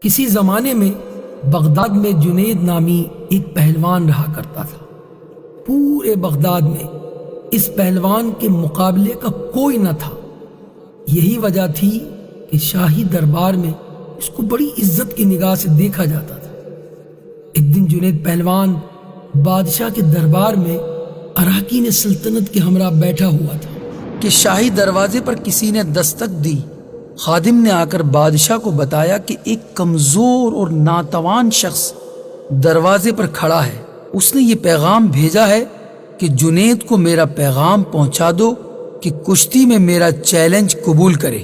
کسی زمانے میں بغداد میں جنید نامی ایک پہلوان رہا کرتا تھا۔ پورے بغداد میں اس پہلوان کے مقابلے کا کوئی نہ تھا۔ یہی وجہ تھی کہ شاہی دربار میں اس کو بڑی عزت کی نگاہ سے دیکھا جاتا تھا۔ ایک دن جنید پہلوان بادشاہ کے دربار میں اراکین سلطنت کے ہمراہ بیٹھا ہوا تھا کہ شاہی دروازے پر کسی نے دستک دی۔ خادم نے آ کر بادشاہ کو بتایا کہ ایک کمزور اور ناتوان شخص دروازے پر کھڑا ہے۔ اس نے یہ پیغام بھیجا ہے کہ جنید کو میرا پیغام پہنچا دو کہ کشتی میں میرا چیلنج قبول کرے۔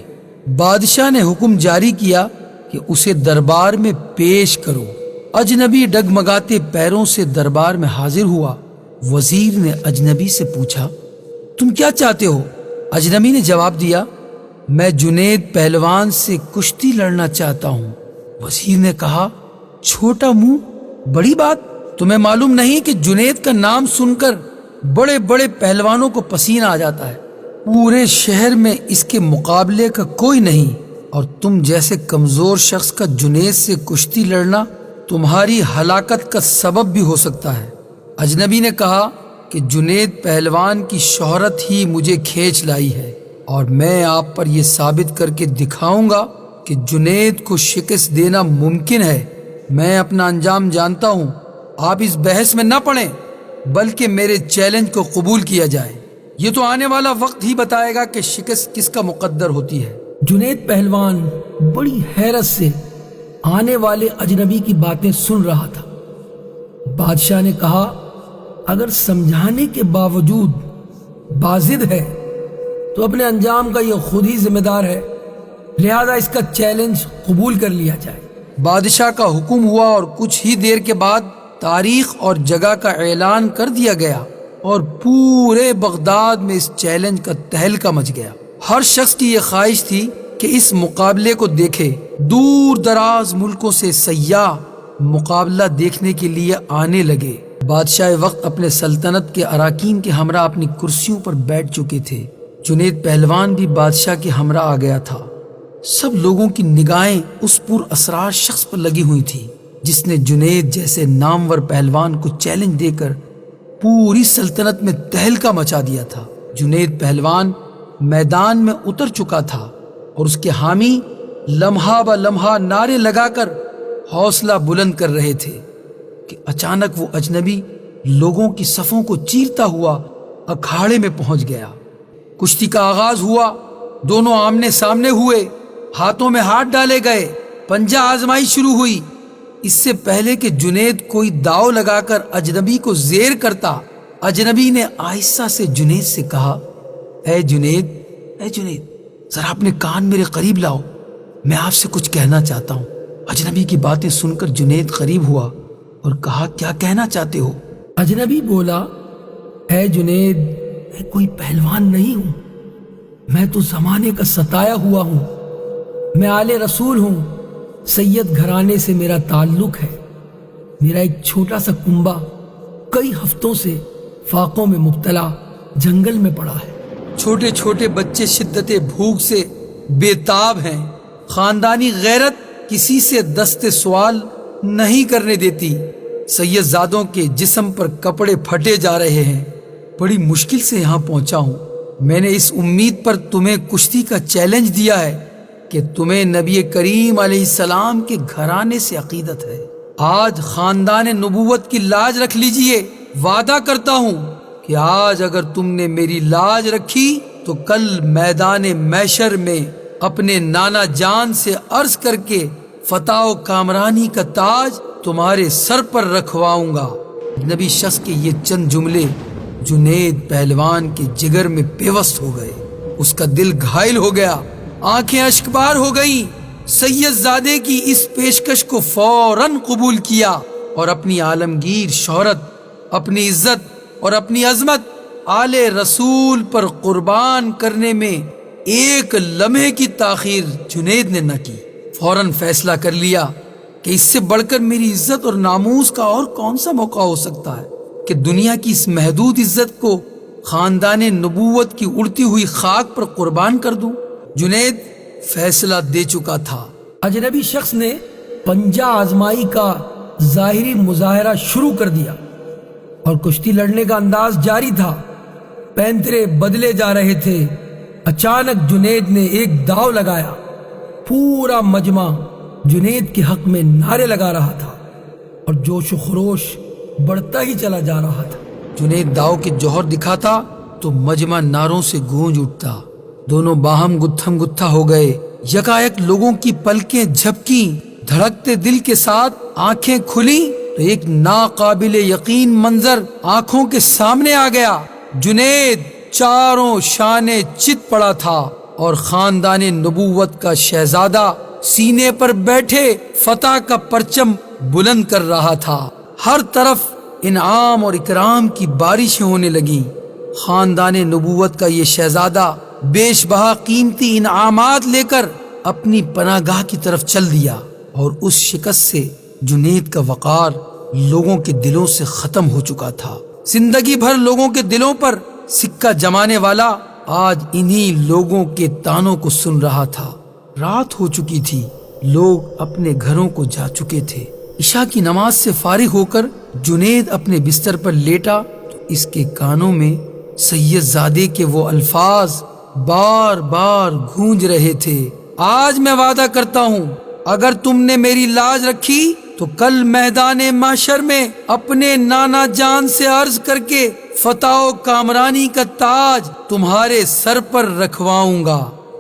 بادشاہ نے حکم جاری کیا کہ اسے دربار میں پیش کرو۔ اجنبی ڈگمگاتے پیروں سے دربار میں حاضر ہوا۔ وزیر نے اجنبی سے پوچھا، تم کیا چاہتے ہو؟ اجنبی نے جواب دیا، میں جنید پہلوان سے کشتی لڑنا چاہتا ہوں۔ وزیر نے کہا، چھوٹا منہ بڑی بات، تمہیں معلوم نہیں کہ جنید کا نام سن کر بڑے بڑے پہلوانوں کو پسینہ آ جاتا ہے۔ پورے شہر میں اس کے مقابلے کا کوئی نہیں، اور تم جیسے کمزور شخص کا جنید سے کشتی لڑنا تمہاری ہلاکت کا سبب بھی ہو سکتا ہے۔ اجنبی نے کہا کہ جنید پہلوان کی شہرت ہی مجھے کھینچ لائی ہے، اور میں آپ پر یہ ثابت کر کے دکھاؤں گا کہ جنید کو شکست دینا ممکن ہے۔ میں اپنا انجام جانتا ہوں، آپ اس بحث میں نہ پڑیں بلکہ میرے چیلنج کو قبول کیا جائے۔ یہ تو آنے والا وقت ہی بتائے گا کہ شکست کس کا مقدر ہوتی ہے۔ جنید پہلوان بڑی حیرت سے آنے والے اجنبی کی باتیں سن رہا تھا۔ بادشاہ نے کہا، اگر سمجھانے کے باوجود باضد ہے تو اپنے انجام کا یہ خود ہی ذمہ دار ہے، لہذا اس کا چیلنج قبول کر لیا جائے۔ بادشاہ کا حکم ہوا اور کچھ ہی دیر کے بعد تاریخ اور جگہ کا اعلان کر دیا گیا، اور پورے بغداد میں اس چیلنج کا تہلکہ مچ گیا۔ ہر شخص کی یہ خواہش تھی کہ اس مقابلے کو دیکھے۔ دور دراز ملکوں سے سیاح مقابلہ دیکھنے کے لیے آنے لگے۔ بادشاہ وقت اپنے سلطنت کے اراکین کے ہمراہ اپنی کرسیوں پر بیٹھ چکے تھے۔ جنید پہلوان بھی بادشاہ کے ہمراہ آ گیا تھا۔ سب لوگوں کی نگاہیں اس پر اسرار شخص پر لگی ہوئی تھی جس نے جنید جیسے نامور پہلوان کو چیلنج دے کر پوری سلطنت میں تہلکہ مچا دیا تھا۔ جنید پہلوان میدان میں اتر چکا تھا اور اس کے حامی لمحہ بہ لمحہ نعرے لگا کر حوصلہ بلند کر رہے تھے کہ اچانک وہ اجنبی لوگوں کی صفوں کو چیرتا ہوا اکھاڑے میں پہنچ گیا۔ کشتی کا آغاز ہوا، دونوں آمنے سامنے ہوئے، ہاتھوں میں ہاتھ ڈالے گئے، پنجہ آزمائی شروع ہوئی۔ اس سے پہلے کہ جنید کوئی داؤ لگا کر اجنبی کو زیر کرتا، اجنبی نے آہستہ سے جنید سے کہا، اے جنید ذرا اپنے کان میرے قریب لاؤ، میں آپ سے کچھ کہنا چاہتا ہوں۔ اجنبی کی باتیں سن کر جنید قریب ہوا اور کہا، کیا کہنا چاہتے ہو؟ اجنبی بولا، اے جنید، میں کوئی پہلوان نہیں ہوں، میں تو زمانے کا ستایا ہوا ہوں، میں آل رسول ہوں، سید گھرانے سے میرا تعلق ہے۔ میرا ایک چھوٹا سا کنبہ کئی ہفتوں سے فاقوں میں مبتلا جنگل میں پڑا ہے۔ چھوٹے چھوٹے بچے شدت بھوک سے بے تاب ہیں۔ خاندانی غیرت کسی سے دست سوال نہیں کرنے دیتی۔ سید زادوں کے جسم پر کپڑے پھٹے جا رہے ہیں۔ بڑی مشکل سے یہاں پہنچا ہوں۔ میں نے اس امید پر تمہیں کشتی کا چیلنج دیا ہے کہ تمہیں نبی کریم علیہ السلام کے گھرانے سے عقیدت ہے۔ آج خاندان نبوت کی لاج رکھ لیجئے۔ وعدہ کرتا ہوں کہ آج اگر تم نے میری لاج رکھی تو کل میدان محشر میں اپنے نانا جان سے عرض کر کے فتح و کامرانی کا تاج تمہارے سر پر رکھواؤں گا۔ نبی شخص کے یہ چند جملے جنید پہلوان کے جگر میں پیوست ہو گئے۔ اس کا دل گھائل ہو گیا، آنکھیں اشکبار ہو گئیں۔ سید زادے کی اس پیشکش کو فوراً قبول کیا اور اپنی عالمگیر شہرت، اپنی عزت اور اپنی عظمت آل رسول پر قربان کرنے میں ایک لمحے کی تاخیر جنید نے نہ کی۔ فوراً فیصلہ کر لیا کہ اس سے بڑھ کر میری عزت اور ناموس کا اور کون سا موقع ہو سکتا ہے کہ دنیا کی اس محدود عزت کو خاندان نبوت کی اڑتی ہوئی خاک پر قربان کر دوں۔ جنید فیصلہ دے چکا تھا۔ اجنبی شخص نے پنجہ آزمائی کا ظاہری مظاہرہ شروع کر دیا اور کشتی لڑنے کا انداز جاری تھا۔ پینترے بدلے جا رہے تھے۔ اچانک جنید نے ایک داؤ لگایا۔ پورا مجمع جنید کے حق میں نعرے لگا رہا تھا اور جوش و خروش بڑھتا ہی چلا جا رہا تھا۔ جنید داؤ کے جوہر دکھاتا تو مجمع نعروں سے گونج اٹھتا۔ دونوں باہم گتھم گتھا ہو گئے۔ یکایک لوگوں کی پلکیں جھپکیں، دھڑکتے دل کے ساتھ آنکھیں کھلی تو ایک ناقابل یقین منظر آنکھوں کے سامنے آ گیا۔ جنید چاروں شانے چت پڑا تھا اور خاندان نبوت کا شہزادہ سینے پر بیٹھے فتح کا پرچم بلند کر رہا تھا۔ ہر طرف انعام اور اکرام کی بارشیں ہونے لگیں۔ خاندان نبوت کا یہ شہزادہ بیش بہا قیمتی انعامات لے کر اپنی پناہ گاہ کی طرف چل دیا اور اس شکست سے جنید کا وقار لوگوں کے دلوں سے ختم ہو چکا تھا۔ زندگی بھر لوگوں کے دلوں پر سکہ جمانے والا آج انہی لوگوں کے تانوں کو سن رہا تھا۔ رات ہو چکی تھی، لوگ اپنے گھروں کو جا چکے تھے۔ عشاء کی نماز سے فارغ ہو کر جنید اپنے بستر پر لیٹا تو اس کے کانوں میں سید زادے کے وہ الفاظ بار بار گونج رہے تھے۔ آج میں وعدہ کرتا ہوں، اگر تم نے میری لاج رکھی تو کل میدان محشر میں اپنے نانا جان سے عرض کر کے فتح و کامرانی کا تاج تمہارے سر پر رکھواؤں گا۔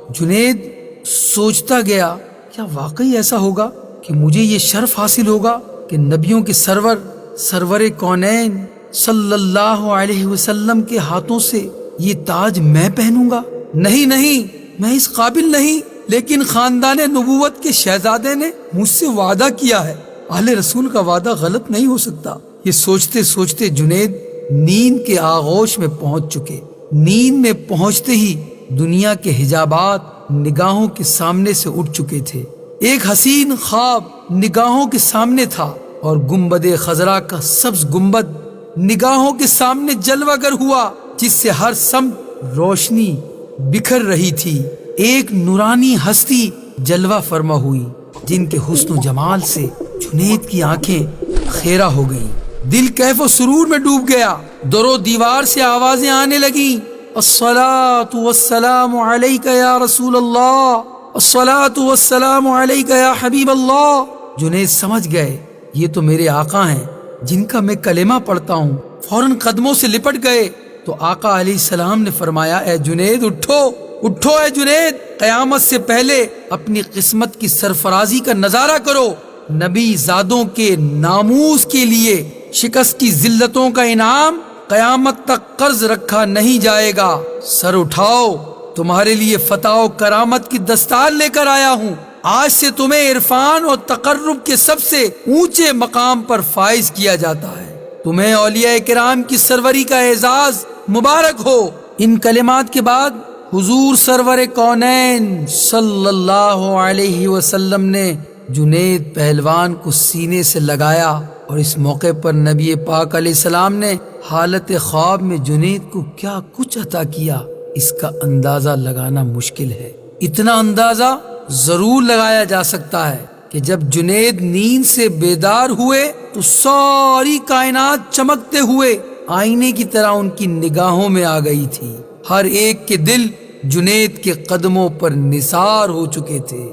جنید سوچتا گیا، کیا واقعی ایسا ہوگا کہ مجھے یہ شرف حاصل ہوگا کہ نبیوں کے سرور کونین صلی اللہ علیہ وسلم کے ہاتھوں سے یہ تاج میں پہنوں گا؟ نہیں، میں اس قابل نہیں، لیکن خاندان نبوت کے شہزادے نے مجھ سے وعدہ کیا ہے، اہل رسول کا وعدہ غلط نہیں ہو سکتا۔ یہ سوچتے سوچتے جنید نیند کے آغوش میں پہنچ چکے۔ نیند میں پہنچتے ہی دنیا کے حجابات نگاہوں کے سامنے سے اٹھ چکے تھے۔ ایک حسین خواب نگاہوں کے سامنے تھا اور گنبد خضرا کا سبز گنبد نگاہوں کے سامنے جلوہ گر ہوا، جس سے ہر سمت روشنی بکھر رہی تھی۔ ایک نورانی ہستی جلوہ فرما ہوئی، جن کے حسن و جمال سے جنید کی آنکھیں خیرہ ہو گئیں۔ دل کیف و سرور میں ڈوب گیا۔ در و دیوار سے آوازیں آنے لگیں، الصلاۃ والسلام علیک یا رسول اللہ، الصلاۃ والسلام علیک یا حبیب اللہ۔ جنید سمجھ گئے یہ تو میرے آقا ہیں جن کا میں کلمہ پڑھتا ہوں۔ فوراً قدموں سے لپٹ گئے تو آقا علیہ السلام نے فرمایا، اے جنید اٹھو اے جنید، قیامت سے پہلے اپنی قسمت کی سرفرازی کا نظارہ کرو۔ نبی زادوں کے ناموس کے لیے شکست کی ذلتوں کا انعام قیامت تک قرض رکھا نہیں جائے گا۔ سر اٹھاؤ، تمہارے لیے فتح و کرامت کی دستار لے کر آیا ہوں۔ آج سے تمہیں عرفان اور تقرب کے سب سے اونچے مقام پر فائز کیا جاتا ہے۔ تمہیں اولیاء کرام کی سروری کا اعزاز مبارک ہو۔ ان کلمات کے بعد حضور سرور کونین صلی اللہ علیہ وسلم نے جنید پہلوان کو سینے سے لگایا اور اس موقع پر نبی پاک علیہ السلام نے حالت خواب میں جنید کو کیا کچھ عطا کیا، اس کا اندازہ لگانا مشکل ہے۔ اتنا اندازہ ضرور لگایا جا سکتا ہے کہ جب جنید نیند سے بیدار ہوئے تو ساری کائنات چمکتے ہوئے آئینے کی طرح ان کی نگاہوں میں آ گئی تھی۔ ہر ایک کے دل جنید کے قدموں پر نثار ہو چکے تھے۔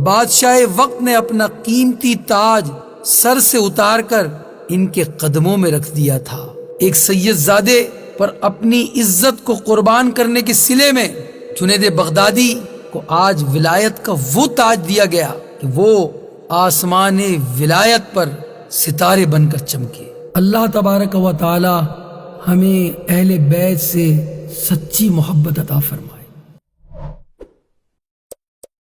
بادشاہ وقت نے اپنا قیمتی تاج سر سے اتار کر ان کے قدموں میں رکھ دیا تھا۔ ایک سید زادے پر اپنی عزت کو قربان کرنے کے صلے میں جنید بغدادی کو آج ولایت کا وہ تاج دیا گیا کہ وہ آسمان ولایت پر ستارے بن کر چمکے۔ اللہ تبارک و تعالی ہمیں اہل بیت سے سچی محبت عطا فرما۔